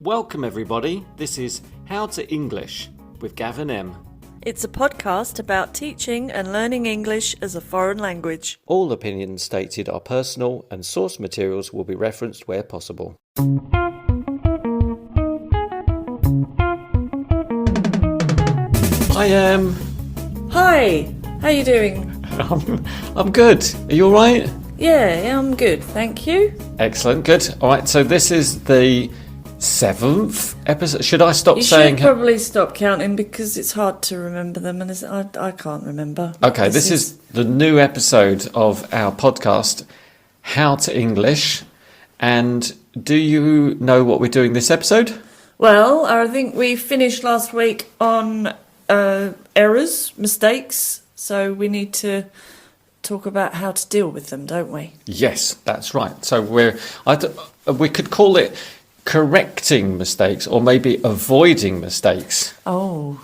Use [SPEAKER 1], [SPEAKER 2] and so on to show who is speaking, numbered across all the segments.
[SPEAKER 1] Welcome everybody, this is How to English with Gav and Em.
[SPEAKER 2] It's a podcast about teaching and learning English as a foreign language.
[SPEAKER 1] All opinions stated are personal and source materials will be referenced where possible. Hi Em.
[SPEAKER 2] Hi, how you doing?
[SPEAKER 1] I'm good. Are you alright?
[SPEAKER 2] Yeah, I'm good, thank you.
[SPEAKER 1] Excellent, good. Alright, so this is the 7th episode. Should I stop
[SPEAKER 2] You
[SPEAKER 1] saying...
[SPEAKER 2] should probably stop counting because it's hard to remember them and I can't remember.
[SPEAKER 1] Okay, this is the new episode of our podcast, How to English. And do you know what we're doing this episode?
[SPEAKER 2] Well, I think we finished last week on errors, mistakes, so we need to talk about how to deal with them, don't we?
[SPEAKER 1] Yes, that's right. So we could call it correcting mistakes or maybe avoiding mistakes.
[SPEAKER 2] Oh,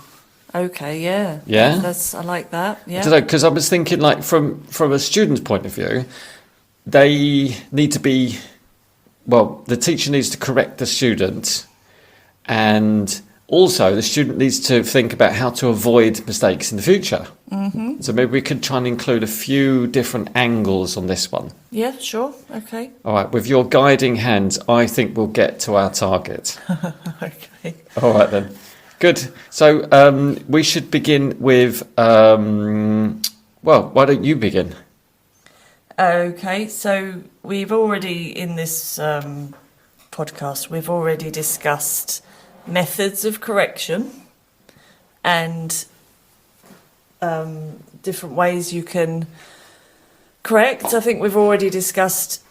[SPEAKER 2] okay, yeah.
[SPEAKER 1] Yeah?
[SPEAKER 2] I like that, yeah.
[SPEAKER 1] I don't know, because I was thinking like from a student's point of view, they need to be, well, the teacher needs to correct the student, and also the student needs to think about how to avoid mistakes in the future. Mm-hmm. So maybe we could try and include a few different angles on this one.
[SPEAKER 2] Yeah, sure, okay.
[SPEAKER 1] All right, with your guiding hand, I think we'll get to our target.
[SPEAKER 2] Okay.
[SPEAKER 1] All right then. Good. So we should begin with, well, why don't you begin?
[SPEAKER 2] Okay, so we've already, in this podcast, we've already discussed methods of correction and different ways you can correct. I think we've already discussed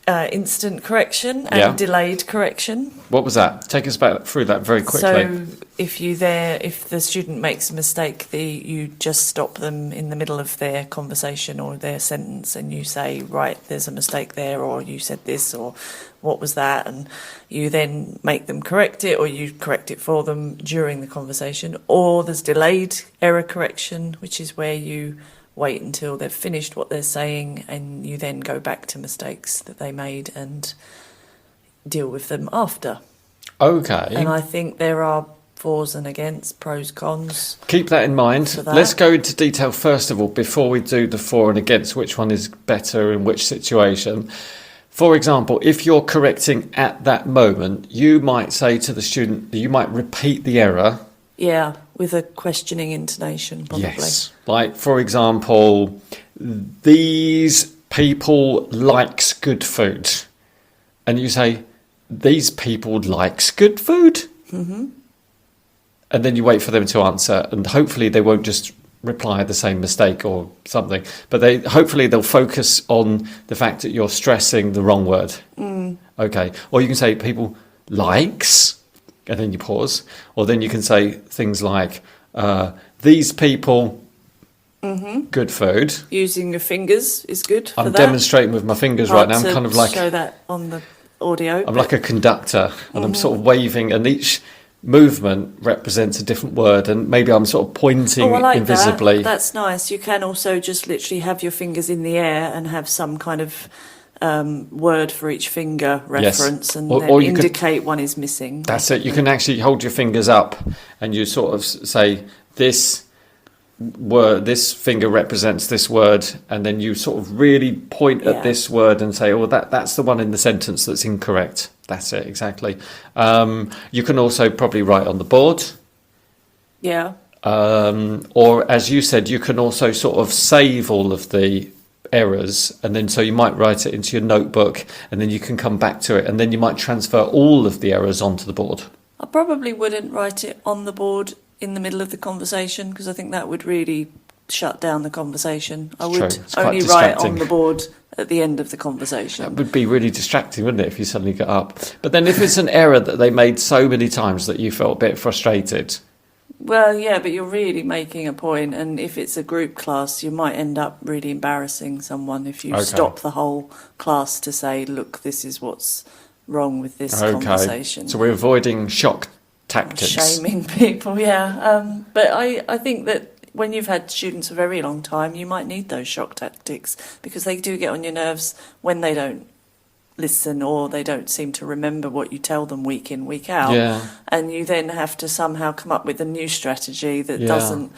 [SPEAKER 2] instant correction and delayed correction.
[SPEAKER 1] What was that? Take us back through that very quickly.
[SPEAKER 2] So if the student makes a mistake, you just stop them in the middle of their conversation or their sentence and you say, right, there's a mistake there, or you said this, or what was that? And you then make them correct it, or you correct it for them during the conversation. Or there's delayed error correction, which is where you wait until they've finished what they're saying and you then go back to mistakes that they made and deal with them after.
[SPEAKER 1] Okay.
[SPEAKER 2] And I think there are fors and against, pros, cons.
[SPEAKER 1] Keep that in mind. Let's go into detail first of all before we do the for and against, which one is better in which situation. For example, if you're correcting at that moment, you might say to the student, you might repeat the error.
[SPEAKER 2] Yeah, with a questioning intonation, probably.
[SPEAKER 1] Yes. Like, for example, these people likes good food. And you say, these people likes good food? Mm-hmm. And then you wait for them to answer, and hopefully they won't just reply the same mistake or something. But hopefully they'll focus on the fact that you're stressing the wrong word. Mm. Okay. Or you can say, people likes... and then you pause, or then you can say things like, these people, good food.
[SPEAKER 2] Using your fingers is good for
[SPEAKER 1] I'm
[SPEAKER 2] that.
[SPEAKER 1] demonstrating with my fingers right now. I'm kind of like...
[SPEAKER 2] show that on the audio.
[SPEAKER 1] I'm like a conductor, and I'm sort of waving, and each movement represents a different word, and maybe I'm sort of pointing invisibly.
[SPEAKER 2] That's nice. You can also just literally have your fingers in the air and have some kind of... word for each finger reference, yes. And then indicate one is missing.
[SPEAKER 1] That's it. You can actually hold your fingers up and you sort of say this word, this finger represents this word, and then you sort of really point at this word and say, oh, that's the one in the sentence that's incorrect. That's it, exactly. You can also probably write on the board.
[SPEAKER 2] Yeah.
[SPEAKER 1] Or as you said, you can also sort of save all of the errors, and then so you might write it into your notebook, and then you can come back to it, and then you might transfer all of the errors onto the board.
[SPEAKER 2] I probably wouldn't write it on the board in the middle of the conversation, because I think that would really shut down the conversation. I would only write on the board at the end of the conversation.
[SPEAKER 1] That would be really distracting, wouldn't it, if you suddenly get up? But then if it's an error that they made so many times that you felt a bit frustrated...
[SPEAKER 2] Well, yeah, but you're really making a point, and if it's a group class, you might end up really embarrassing someone if you stop the whole class to say, look, this is what's wrong with this conversation. So
[SPEAKER 1] we're avoiding shock tactics.
[SPEAKER 2] Shaming people, yeah. But I think that when you've had students a very long time, you might need those shock tactics because they do get on your nerves when they don't listen, or they don't seem to remember what you tell them week in, week out.
[SPEAKER 1] Yeah.
[SPEAKER 2] And you then have to somehow come up with a new strategy that
[SPEAKER 1] Yeah.
[SPEAKER 2] doesn't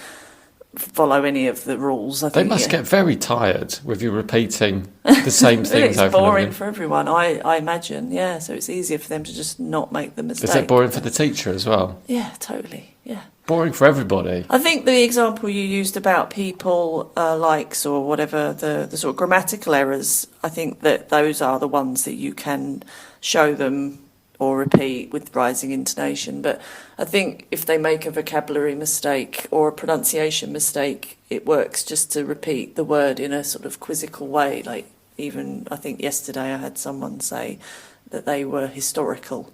[SPEAKER 2] follow any of the rules. I
[SPEAKER 1] They
[SPEAKER 2] think
[SPEAKER 1] must get very tired with you repeating the same things
[SPEAKER 2] it's
[SPEAKER 1] over and over
[SPEAKER 2] boring
[SPEAKER 1] again.
[SPEAKER 2] for everyone, I imagine. Yeah, so it's easier for them to just not make the mistake.
[SPEAKER 1] Is it boring for the teacher as well?
[SPEAKER 2] Yeah, totally. Yeah.
[SPEAKER 1] Boring for everybody.
[SPEAKER 2] I think the example you used about people likes or whatever, the sort of grammatical errors, I think that those are the ones that you can show them or repeat with rising intonation. But I think if they make a vocabulary mistake or a pronunciation mistake, it works just to repeat the word in a sort of quizzical way. Like, even I think yesterday I had someone say that they were historical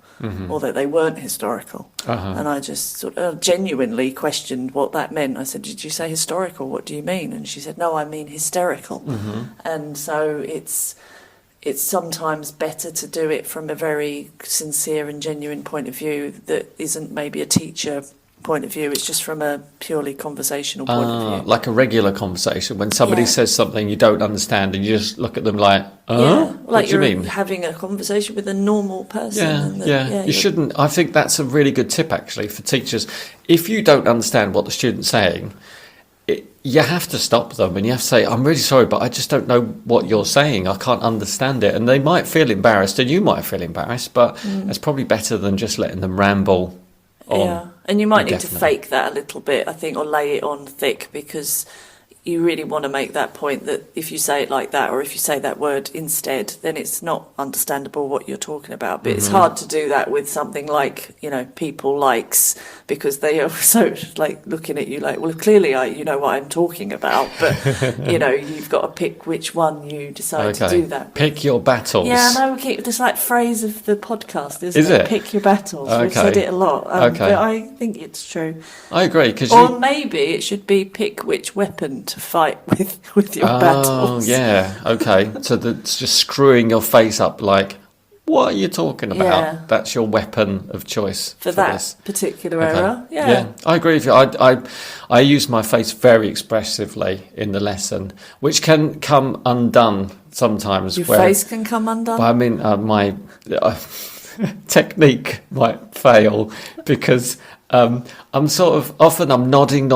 [SPEAKER 2] or that they weren't historical. And I just sort of genuinely questioned what that meant. I said, did you say historical? What do you mean? And she said, no, I mean hysterical. And so it's sometimes better to do it from a very sincere and genuine point of view that isn't maybe a teacher point of view. It's just from a purely conversational point of view.
[SPEAKER 1] Like a regular conversation. When somebody
[SPEAKER 2] Yeah.
[SPEAKER 1] says something you don't understand and you just look at them like,
[SPEAKER 2] Yeah,
[SPEAKER 1] what
[SPEAKER 2] like
[SPEAKER 1] do you
[SPEAKER 2] you're
[SPEAKER 1] mean?
[SPEAKER 2] having a conversation with a normal person.
[SPEAKER 1] Yeah,
[SPEAKER 2] and
[SPEAKER 1] yeah. You shouldn't. I think that's a really good tip, actually, for teachers. If you don't understand what the student's saying, you have to stop them and you have to say, I'm really sorry, but I just don't know what you're saying. I can't understand it. And they might feel embarrassed and you might feel embarrassed, but it's probably better than just letting them ramble on.
[SPEAKER 2] Yeah, and you might need to
[SPEAKER 1] indefinitely.
[SPEAKER 2] fake that a little bit, I think, or lay it on thick, because you really want to make that point that if you say it like that, or if you say that word instead, then it's not understandable what you're talking about. But it's hard to do that with something like, people likes, because they are so like looking at you like, well, clearly you know what I'm talking about, but you've got to pick which one you decide to do that with.
[SPEAKER 1] Pick your battles.
[SPEAKER 2] Yeah, I know, we keep this like phrase of the podcast, isn't
[SPEAKER 1] Is it?
[SPEAKER 2] Pick your battles. We've
[SPEAKER 1] Okay.
[SPEAKER 2] said it a lot,
[SPEAKER 1] Okay.
[SPEAKER 2] but I think it's true.
[SPEAKER 1] I agree. Cause
[SPEAKER 2] Or maybe it should be pick which weapon to fight with your battles.
[SPEAKER 1] Oh, yeah. Okay. So that's just screwing your face up like, what are you talking about?
[SPEAKER 2] Yeah.
[SPEAKER 1] That's your weapon of choice
[SPEAKER 2] For that
[SPEAKER 1] this.
[SPEAKER 2] particular
[SPEAKER 1] Okay.
[SPEAKER 2] error. Yeah.
[SPEAKER 1] I agree with you. I use my face very expressively in the lesson, which can come undone sometimes.
[SPEAKER 2] Your face can come undone.
[SPEAKER 1] I mean, my technique might fail because I'm sort of often I'm nodding,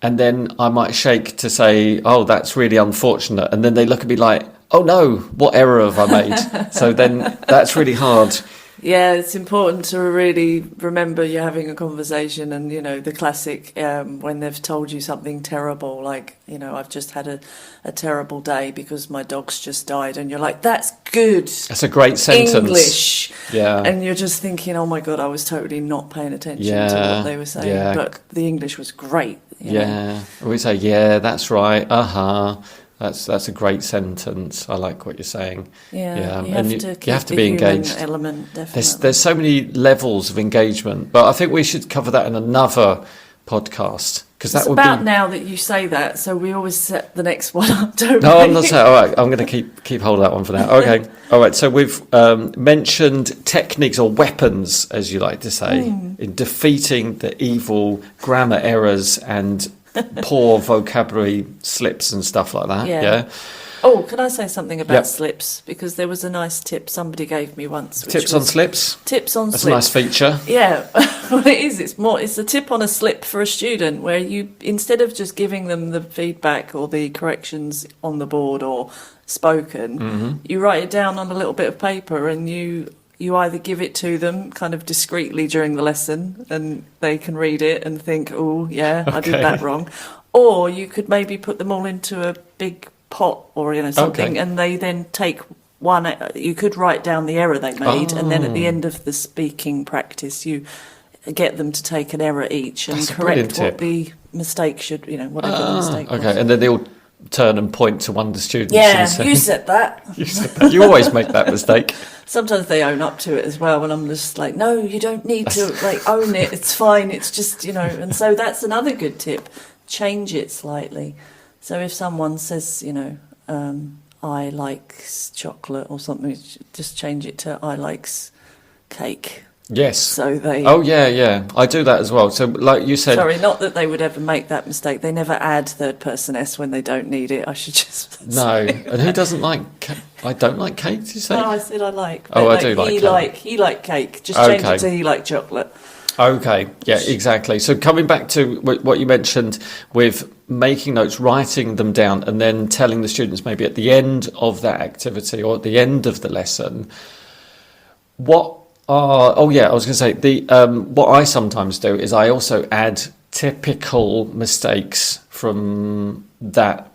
[SPEAKER 1] and then I might shake to say, "Oh, that's really unfortunate," and then they look at me like, "Oh no, what error have I made?" So then that's really hard.
[SPEAKER 2] Yeah, it's important to really remember you're having a conversation, and the classic when they've told you something terrible, like I've just had a terrible day because my dog's just died, and you're like, that's good.
[SPEAKER 1] That's a great sentence.
[SPEAKER 2] English.
[SPEAKER 1] Yeah.
[SPEAKER 2] And you're just thinking, oh my God, I was totally not paying attention to what they were saying,
[SPEAKER 1] yeah.
[SPEAKER 2] but the English was great. you know.
[SPEAKER 1] Yeah. We say, yeah, that's right. That's a great sentence. I like what you're saying.
[SPEAKER 2] Yeah, you
[SPEAKER 1] and
[SPEAKER 2] have to keep
[SPEAKER 1] you have to
[SPEAKER 2] the
[SPEAKER 1] be
[SPEAKER 2] human
[SPEAKER 1] engaged.
[SPEAKER 2] element, definitely.
[SPEAKER 1] There's so many levels of engagement, but I think we should cover that in another podcast because that
[SPEAKER 2] It's
[SPEAKER 1] would
[SPEAKER 2] about
[SPEAKER 1] be.
[SPEAKER 2] now that you say that, so we always set the next one up, don't
[SPEAKER 1] No,
[SPEAKER 2] we?
[SPEAKER 1] I'm not saying. All right, I'm going to keep hold of that one for now. Okay, all right. So we've mentioned techniques or weapons, as you like to say, in defeating the evil grammar errors and poor vocabulary slips and stuff like that. Yeah.
[SPEAKER 2] Oh, can I say something about
[SPEAKER 1] Yep.
[SPEAKER 2] slips? Because there was a nice tip somebody gave me once. Which
[SPEAKER 1] Tips on
[SPEAKER 2] was
[SPEAKER 1] slips.
[SPEAKER 2] Tips on
[SPEAKER 1] That's
[SPEAKER 2] slips.
[SPEAKER 1] a nice feature.
[SPEAKER 2] Yeah, well, it is. It's a tip on a slip for a student where you, instead of just giving them the feedback or the corrections on the board or spoken, you write it down on a little bit of paper and you either give it to them kind of discreetly during the lesson and they can read it and think, oh, yeah, I did
[SPEAKER 1] Okay.
[SPEAKER 2] that wrong. Or you could maybe put them all into a big pot or something,
[SPEAKER 1] Okay.
[SPEAKER 2] and they then take one. You could write down the error they made, and then at the end of the speaking practice, you get them to take an error each and
[SPEAKER 1] That's a brilliant
[SPEAKER 2] correct what
[SPEAKER 1] tip.
[SPEAKER 2] the mistake should, whatever the mistake was.
[SPEAKER 1] Okay, and then they all turn and point to one of the students.
[SPEAKER 2] Yeah,
[SPEAKER 1] and say,
[SPEAKER 2] you said that.
[SPEAKER 1] You said that. You always make that mistake.
[SPEAKER 2] Sometimes they own up to it as well, and I'm just like, no, you don't need to own it. It's fine. It's just and so that's another good tip. Change it slightly. So if someone says, I likes chocolate or something, just change it to I likes cake.
[SPEAKER 1] Yes.
[SPEAKER 2] So they...
[SPEAKER 1] Oh, yeah. I do that as well. So like you said...
[SPEAKER 2] Sorry, not that they would ever make that mistake. They never add third person S when they don't need it. I should just
[SPEAKER 1] No.
[SPEAKER 2] say.
[SPEAKER 1] And who doesn't like cake? I don't like cake, did you say?
[SPEAKER 2] No, I said I like.
[SPEAKER 1] Oh,
[SPEAKER 2] But
[SPEAKER 1] I do like cake.
[SPEAKER 2] He like cake. Just change
[SPEAKER 1] Okay.
[SPEAKER 2] it to he like chocolate.
[SPEAKER 1] Okay, yeah, exactly. So coming back to what you mentioned with making notes, writing them down, and then telling the students maybe at the end of that activity or at the end of the lesson, I was going to say, what I sometimes do is I also add typical mistakes from that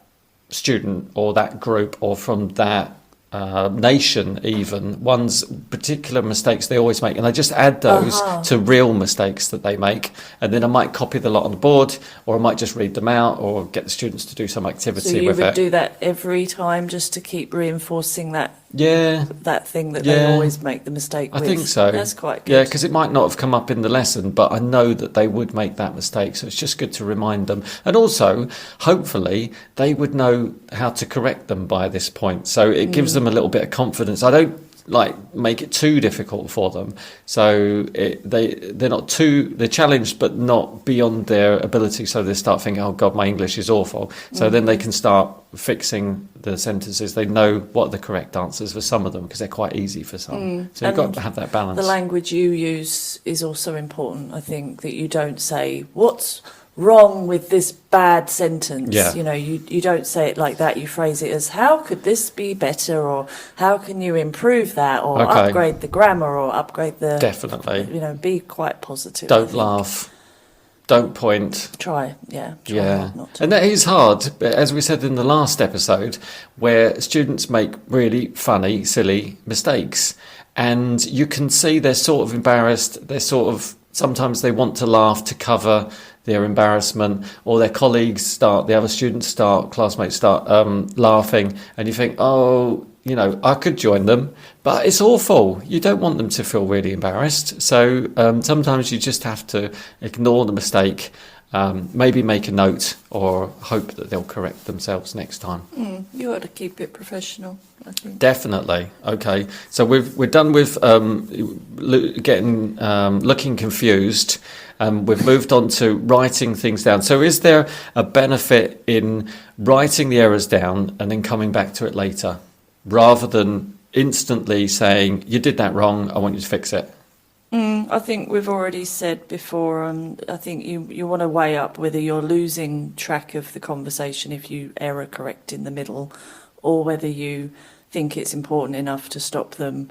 [SPEAKER 1] student or that group or from that nation, even one's particular mistakes they always make, and I just add those to real mistakes that they make, and then I might copy the lot on the board, or I might just read them out, or get the students to do some activity
[SPEAKER 2] So you
[SPEAKER 1] with
[SPEAKER 2] would
[SPEAKER 1] it.
[SPEAKER 2] do that every time just to keep reinforcing that
[SPEAKER 1] Yeah,
[SPEAKER 2] thing that they
[SPEAKER 1] Yeah.
[SPEAKER 2] always make the mistake with.
[SPEAKER 1] I think so.
[SPEAKER 2] That's quite good.
[SPEAKER 1] Yeah, because it might not have come up in the lesson, but I know that they would make that mistake, so it's just good to remind them. And also, hopefully, they would know how to correct them by this point, so it gives them a little bit of confidence. I don't make it too difficult for them, so they're challenged but not beyond their ability, so they start thinking, oh god, my English is awful, so then they can start fixing the sentences. They know what the correct answers for some of them, because they're quite easy for some, so you've got to have that balance.
[SPEAKER 2] The language you use is also important. I think that you don't say what's wrong with this bad sentence.
[SPEAKER 1] Yeah.
[SPEAKER 2] You don't say it like that. You phrase it as, how could this be better, or how can you improve that, or upgrade the grammar, or upgrade the...
[SPEAKER 1] Definitely.
[SPEAKER 2] Be quite positive.
[SPEAKER 1] Don't laugh. Don't point.
[SPEAKER 2] Try
[SPEAKER 1] Yeah.
[SPEAKER 2] hard not to.
[SPEAKER 1] And that is hard, as we said in the last episode, where students make really funny, silly mistakes. And you can see they're sort of embarrassed. Sometimes they want to laugh to cover their embarrassment, or their colleagues the other students classmates start laughing, and you think, I could join them, but it's awful. You don't want them to feel really embarrassed. So sometimes you just have to ignore the mistake, maybe make a note, or hope that they'll correct themselves next time.
[SPEAKER 2] You ought to keep it professional, I think.
[SPEAKER 1] Definitely. Okay. So we're done with looking confused. We've moved on to writing things down. So is there a benefit in writing the errors down and then coming back to it later, rather than instantly saying, you did that wrong, I want you to fix it?
[SPEAKER 2] I think we've already said before, I think you want to weigh up whether you're losing track of the conversation if you error correct in the middle, or whether you think it's important enough to stop them,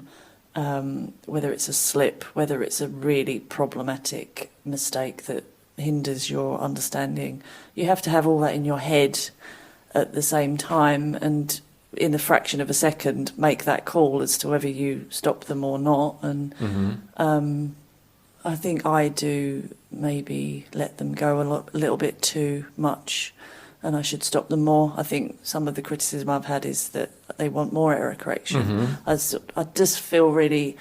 [SPEAKER 2] whether it's a slip, whether it's a really problematic mistake that hinders your understanding. You have to have all that in your head at the same time, and in a fraction of a second make that call as to whether you stop them or not. And I think I do maybe let them go a little bit too much, and I should stop them more. I think some of the criticism I've had is that they want more error correction. I just feel really,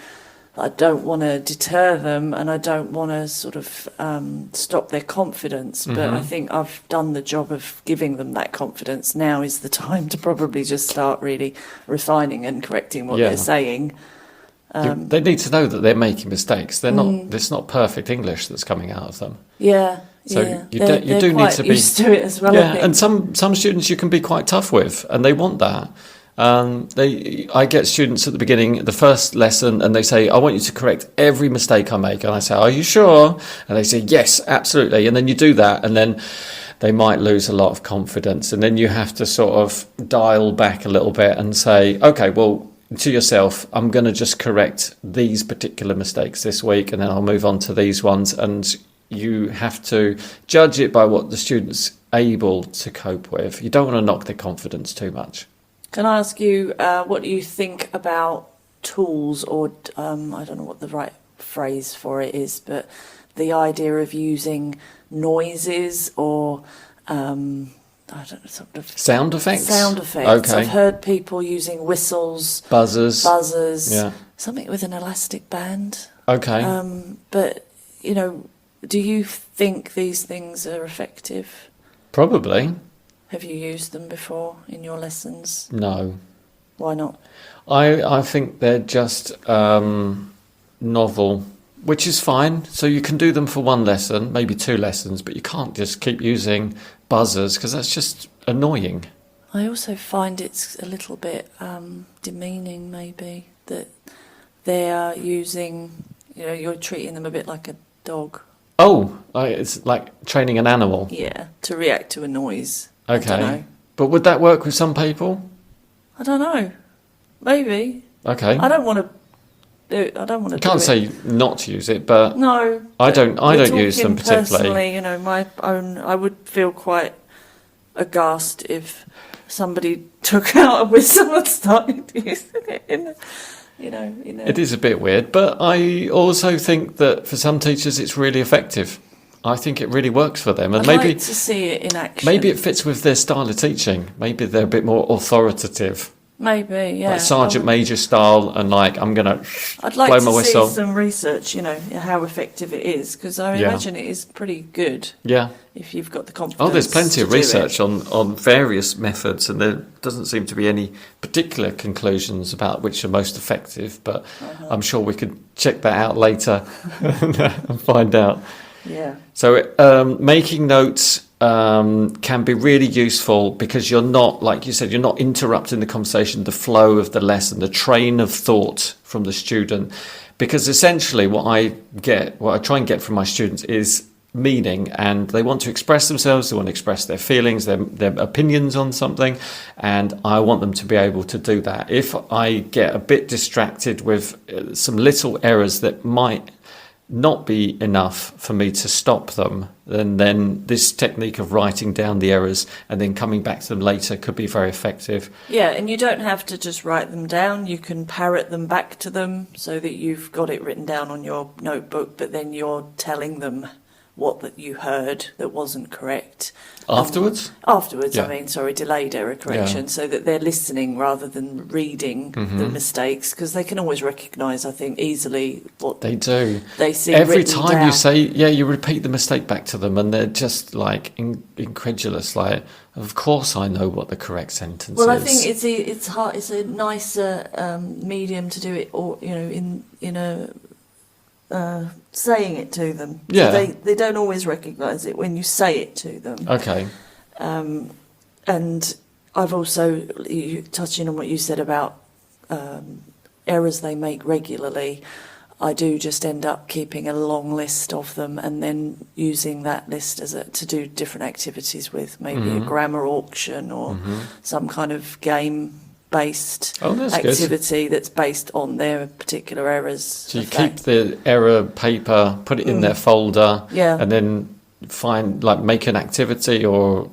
[SPEAKER 2] I don't want to deter them, and I don't want to sort of stop their confidence. But I think I've done the job of giving them that confidence. Now is the time to probably just start really refining and correcting what they're saying.
[SPEAKER 1] They need to know that they're making mistakes. They're not. It's not perfect English that's coming out of them.
[SPEAKER 2] Yeah.
[SPEAKER 1] So you do need to be
[SPEAKER 2] used to it as well.
[SPEAKER 1] Yeah,
[SPEAKER 2] I think.
[SPEAKER 1] and some students you can be quite tough with, and they want that. I get students at the beginning, the first lesson, and they say, I want you to correct every mistake I make. And I say, are you sure? And they say, yes, absolutely. And then you do that, and then they might lose a lot of confidence. And then you have to sort of dial back a little bit and say, okay, well, to yourself, I'm going to just correct these particular mistakes this week, and then I'll move on to these ones. And you have to judge it by what the student's able to cope with. You don't want to knock their confidence too much.
[SPEAKER 2] Can I ask you, what do you think about tools, or I don't know what the right phrase for it is, but the idea of using noises or I don't know, sort of
[SPEAKER 1] sound effects?
[SPEAKER 2] Sound effects.
[SPEAKER 1] Okay.
[SPEAKER 2] I've heard people using whistles,
[SPEAKER 1] buzzers,
[SPEAKER 2] yeah. Something with an elastic band.
[SPEAKER 1] Okay.
[SPEAKER 2] But, do you think these things are effective?
[SPEAKER 1] Probably.
[SPEAKER 2] Have you used them before in your lessons?
[SPEAKER 1] No.
[SPEAKER 2] Why not?
[SPEAKER 1] I think they're just novel which is fine. So you can do them for one lesson, maybe 2 lessons, but you can't just keep using buzzers because that's just annoying.
[SPEAKER 2] I also find it's a little bit demeaning, maybe, that they are using, you're treating them a bit like a dog.
[SPEAKER 1] Oh, it's like training an animal.
[SPEAKER 2] Yeah, to react to a noise.
[SPEAKER 1] Okay.
[SPEAKER 2] I don't know.
[SPEAKER 1] But would that work with some people?
[SPEAKER 2] I don't know. Maybe.
[SPEAKER 1] Okay.
[SPEAKER 2] I don't want to do it. I don't want to do it.
[SPEAKER 1] Can't say not to use it, but
[SPEAKER 2] no.
[SPEAKER 1] I don't use them particularly.
[SPEAKER 2] Personally, my own, I would feel quite aghast if somebody took out a whistle and started using it in
[SPEAKER 1] It is a bit weird, but I also think that for some teachers it's really effective. I think it really works for them, and
[SPEAKER 2] I'd
[SPEAKER 1] maybe
[SPEAKER 2] like to see it in action.
[SPEAKER 1] Maybe it fits with their style of teaching. Maybe they're a bit more authoritative.
[SPEAKER 2] Maybe, yeah.
[SPEAKER 1] Like Sergeant Major style, and I'm going to
[SPEAKER 2] I'd like
[SPEAKER 1] blow
[SPEAKER 2] to
[SPEAKER 1] my whistle.
[SPEAKER 2] see some research, how effective it is, because I imagine it is pretty good.
[SPEAKER 1] Yeah.
[SPEAKER 2] If you've got the confidence.
[SPEAKER 1] Oh, there's plenty of
[SPEAKER 2] to do
[SPEAKER 1] research on various methods, and there doesn't seem to be any particular conclusions about which are most effective, but I'm sure we could check that out later and find out.
[SPEAKER 2] Yeah.
[SPEAKER 1] So making notes can be really useful because you're not, like you said, you're not interrupting the conversation, the flow of the lesson, the train of thought from the student. Because essentially what I try and get from my students is meaning, and they want to express themselves, they want to express their feelings, their opinions on something, and I want them to be able to do that. If I get a bit distracted with some little errors that might not be enough for me to stop them, then this technique of writing down the errors and then coming back to them later could be very effective.
[SPEAKER 2] Yeah, and you don't have to just write them down. You can parrot them back to them so that you've got it written down on your notebook, but then you're telling them what that you heard that wasn't correct.
[SPEAKER 1] Afterwards?
[SPEAKER 2] Yeah. Delayed error correction, so that they're listening rather than reading the mistakes, because they can always recognise, I think, easily what
[SPEAKER 1] they do.
[SPEAKER 2] They see
[SPEAKER 1] every time
[SPEAKER 2] down.
[SPEAKER 1] You say, you repeat the mistake back to them, and they're just incredulous. Like, of course, I know what the correct sentence is.
[SPEAKER 2] Well, I think it's hard. It's a nicer medium to do it, or in a. Saying it to them.
[SPEAKER 1] Yeah.
[SPEAKER 2] So they don't always recognise it when you say it to them.
[SPEAKER 1] Okay.
[SPEAKER 2] And I've also, touching on what you said about errors they make regularly, I do just end up keeping a long list of them and then using that list to do different activities with, maybe a grammar auction or some kind of game-based activity that's based on their particular errors.
[SPEAKER 1] So you keep the error paper, put it in their folder, and then make an activity or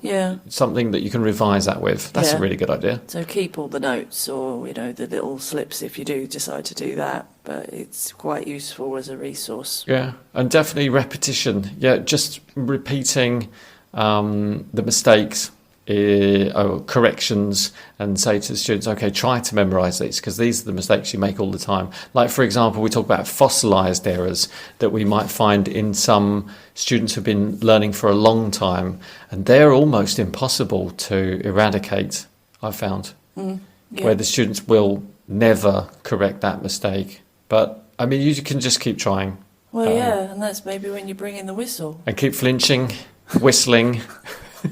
[SPEAKER 1] something that you can revise that with. That's a really good idea.
[SPEAKER 2] So keep all the notes or the little slips if you do decide to do that, but it's quite useful as a resource.
[SPEAKER 1] Yeah, and definitely repetition. Yeah, just repeating the mistakes or corrections, and say to the students, okay, try to memorise these, because these are the mistakes you make all the time. Like, for example, we talk about fossilised errors that we might find in some students who've been learning for a long time, and they're almost impossible to eradicate, I've found, where the students will never correct that mistake. But, I mean, you can just keep trying.
[SPEAKER 2] Well, and that's maybe when you bring in the whistle.
[SPEAKER 1] And keep flinching, whistling,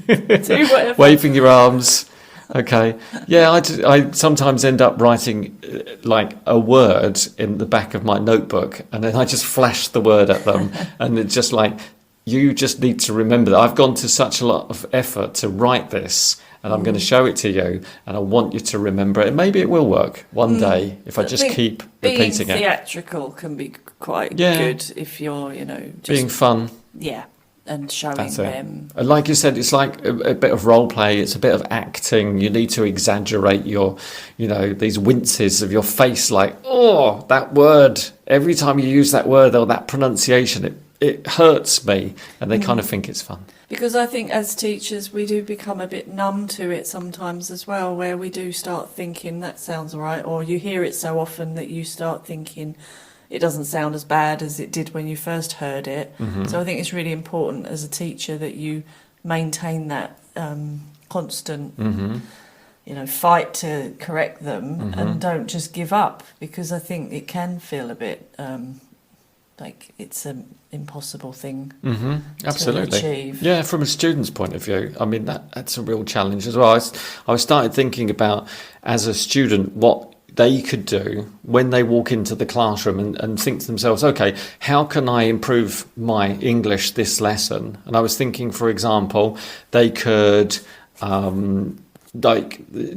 [SPEAKER 2] do whatever.
[SPEAKER 1] waving your arms. Okay. Yeah, I sometimes end up writing a word in the back of my notebook, and then I just flash the word at them, and it's just you just need to remember that I've gone to such a lot of effort to write this, and I'm going to show it to you, and I want you to remember it. And maybe it will work one day if I just keep repeating it.
[SPEAKER 2] Being theatrical can be quite good if you're, just
[SPEAKER 1] being fun.
[SPEAKER 2] Yeah. And showing them.
[SPEAKER 1] And like you said, it's like a bit of role play. It's a bit of acting. You need to exaggerate your, these winces of your face. Like, oh, that word. Every time you use that word or that pronunciation, it hurts me. And they kind of think it's fun.
[SPEAKER 2] Because I think as teachers, we do become a bit numb to it sometimes as well, where we do start thinking, that sounds all right. Or you hear it so often that you start thinking, it doesn't sound as bad as it did when you first heard it. So I think it's really important as a teacher that you maintain that constant, fight to correct them and don't just give up, because I think it can feel a bit like it's an impossible thing
[SPEAKER 1] Absolutely.
[SPEAKER 2] to achieve.
[SPEAKER 1] Yeah, from a student's point of view, I mean, that's a real challenge as well. I started thinking about, as a student, what they could do when they walk into the classroom and think to themselves, okay, how can I improve my English this lesson? And I was thinking, for example, they could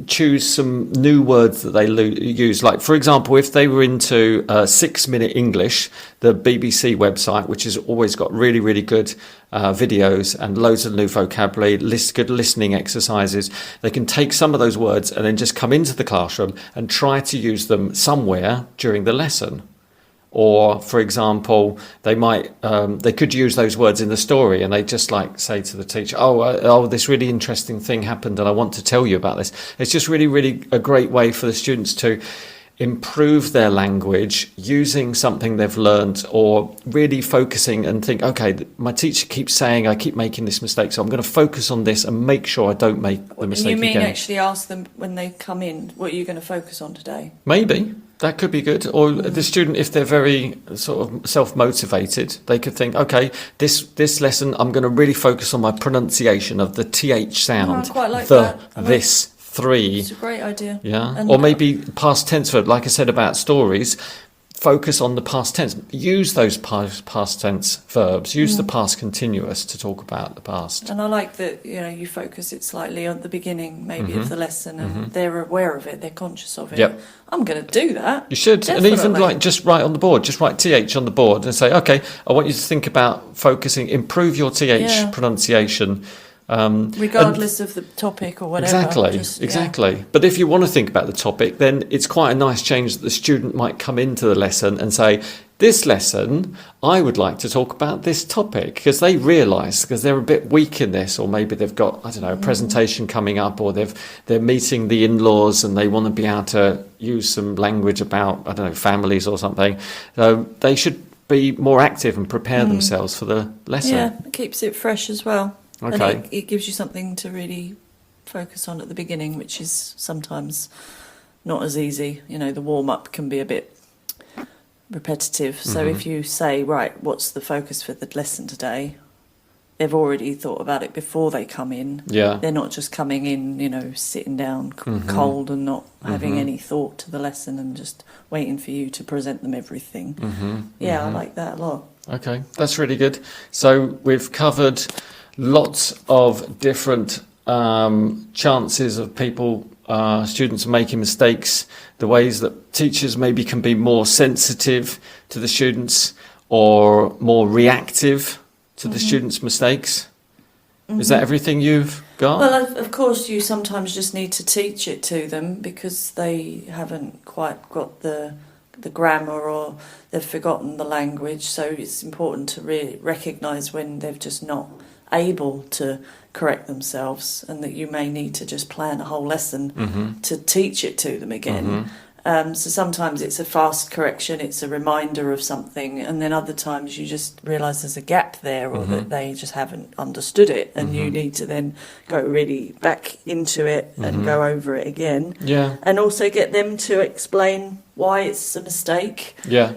[SPEAKER 1] choose some new words that they use. Like, for example, if they were into 6-Minute English, the BBC website, which has always got really, really good videos and loads of new vocabulary, good listening exercises, they can take some of those words and then just come into the classroom and try to use them somewhere during the lesson. Or, for example, they could use those words in the story, and they just say to the teacher, oh, this really interesting thing happened and I want to tell you about this. It's just really, really a great way for the students to improve their language using something they've learned, or really focusing and think, okay, my teacher keeps saying I keep making this mistake, so I'm going to focus on this and make sure I don't make the mistake again.
[SPEAKER 2] You mean actually ask them when they come in, what are you going to focus on today?
[SPEAKER 1] Maybe. That could be good. Or the student, if they're very sort of self-motivated, they could think, okay, this lesson, I'm going to really focus on my pronunciation of the TH sound.
[SPEAKER 2] I quite like that.
[SPEAKER 1] This, 3.
[SPEAKER 2] It's a great idea.
[SPEAKER 1] Yeah.
[SPEAKER 2] And
[SPEAKER 1] or maybe past tense verb, like I said about stories, focus on the past tense. Use those past tense verbs. Use the past continuous to talk about the past.
[SPEAKER 2] And I like that, you focus it slightly on the beginning, maybe, of the lesson, and they're aware of it, they're conscious of it.
[SPEAKER 1] Yep.
[SPEAKER 2] I'm going to do that.
[SPEAKER 1] You should.
[SPEAKER 2] Definitely.
[SPEAKER 1] And even just write on the board, just write TH on the board and say, okay, I want you to think about focusing, improve your TH pronunciation.
[SPEAKER 2] Regardless of the topic or whatever.
[SPEAKER 1] Exactly. But if you want to think about the topic, then it's quite a nice change that the student might come into the lesson and say, this lesson, I would like to talk about this topic, because they realise, because they're a bit weak in this, or maybe they've got, a presentation coming up, or they're meeting the in-laws and they want to be able to use some language about, families or something. So they should be more active and prepare themselves for the lesson.
[SPEAKER 2] Yeah, it keeps it fresh as well.
[SPEAKER 1] Okay.
[SPEAKER 2] And it gives you something to really focus on at the beginning, which is sometimes not as easy. The warm-up can be a bit repetitive. So if you say, right, what's the focus for the lesson today? They've already thought about it before they come in. Yeah. They're not just coming in, sitting down cold and not having any thought to the lesson and just waiting for you to present them everything. I like that a lot.
[SPEAKER 1] Okay, that's really good. So we've covered lots of different chances of students making mistakes, the ways that teachers maybe can be more sensitive to the students or more reactive to the students' mistakes. Is that everything you've got?
[SPEAKER 2] Well, of course, you sometimes just need to teach it to them because they haven't quite got the grammar, or they've forgotten the language. So it's important to really recognise when they've just not able to correct themselves, and that you may need to just plan a whole lesson to teach it to them again. So sometimes it's a fast correction, it's a reminder of something, and then other times you just realise there's a gap there, or that they just haven't understood it, and you need to then go really back into it and go over it again. Yeah. And also get them to explain why it's a mistake. Yeah.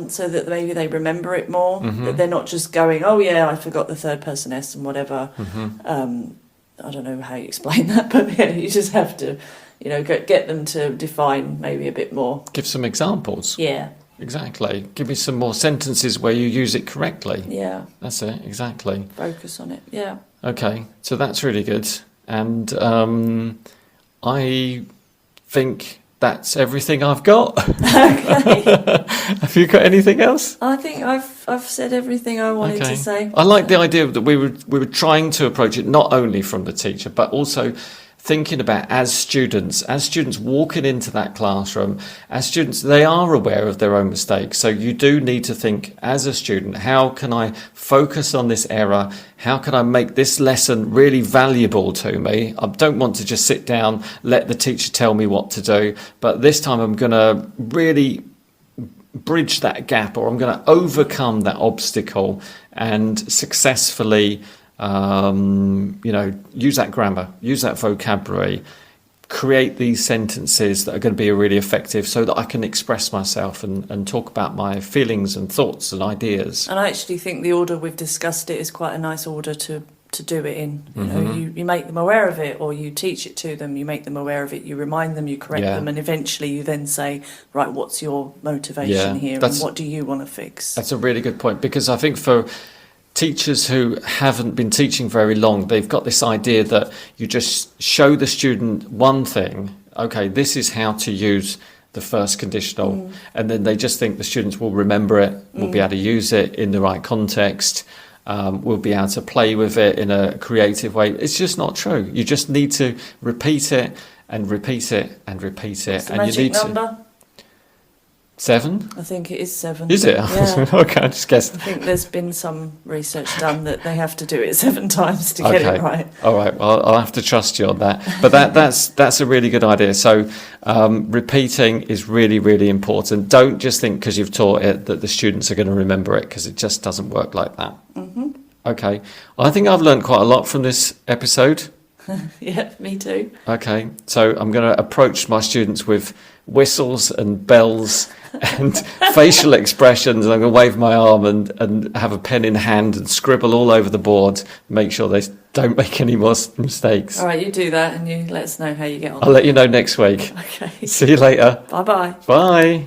[SPEAKER 2] So that maybe they remember it more, that they're not just going, oh yeah, I forgot the third person S and whatever. I don't know how you explain that, but you just have to get them to define maybe a bit more.
[SPEAKER 1] Give some examples.
[SPEAKER 2] Yeah.
[SPEAKER 1] Exactly. Give me some more sentences where you use it correctly.
[SPEAKER 2] Yeah.
[SPEAKER 1] That's it, exactly.
[SPEAKER 2] Focus on it, yeah.
[SPEAKER 1] Okay, so that's really good. And I think that's everything I've got.
[SPEAKER 2] Okay.
[SPEAKER 1] Have you got anything else?
[SPEAKER 2] I think I've said everything I wanted to say.
[SPEAKER 1] I like the idea that we were trying to approach it not only from the teacher, but also thinking about as students walking into that classroom, as students, they are aware of their own mistakes. So you do need to think as a student, how can I focus on this error? How can I make this lesson really valuable to me? I don't want to just sit down, let the teacher tell me what to do, but this time I'm going to really bridge that gap, or I'm going to overcome that obstacle and successfully use that grammar, use that vocabulary, create these sentences that are going to be really effective so that I can express myself and talk about my feelings and thoughts and ideas.
[SPEAKER 2] And I actually think the order we've discussed it is quite a nice order to do it in. You know, you make them aware of it, or you teach it to them, you make them aware of it, you remind them, you correct them, and eventually you then say, right, what's your motivation here and what do you want to fix? That's
[SPEAKER 1] a really good point, because I think for teachers who haven't been teaching very long, they've got this idea that you just show the student one thing, okay, this is how to use the first conditional, and then they just think the students will remember it, will be able to use it in the right context, will be able to play with it in a creative way. It's just not true. You just need to repeat it and repeat it and repeat it.
[SPEAKER 2] What's the magic number?
[SPEAKER 1] 7?
[SPEAKER 2] I think it is 7.
[SPEAKER 1] Is it?
[SPEAKER 2] Yeah.
[SPEAKER 1] Okay, I just guessed.
[SPEAKER 2] I think there's been some research done that they have to do it 7 times to get it right.
[SPEAKER 1] All right, well, I'll have to trust you on that. But that's a really good idea. So repeating is really, really important. Don't just think because you've taught it that the students are going to remember it, because it just doesn't work like that. Okay. Well, I think I've learned quite a lot from this episode.
[SPEAKER 2] Yeah, me too.
[SPEAKER 1] Okay, so I'm going to approach my students with whistles and bells and facial expressions, and I'm going to wave my arm and have a pen in hand and scribble all over the board, make sure they don't make any more mistakes.
[SPEAKER 2] All right, you do that and you let us know how you get on.
[SPEAKER 1] I'll let you know next week.
[SPEAKER 2] Okay.
[SPEAKER 1] See you later.
[SPEAKER 2] Bye-bye.
[SPEAKER 1] Bye.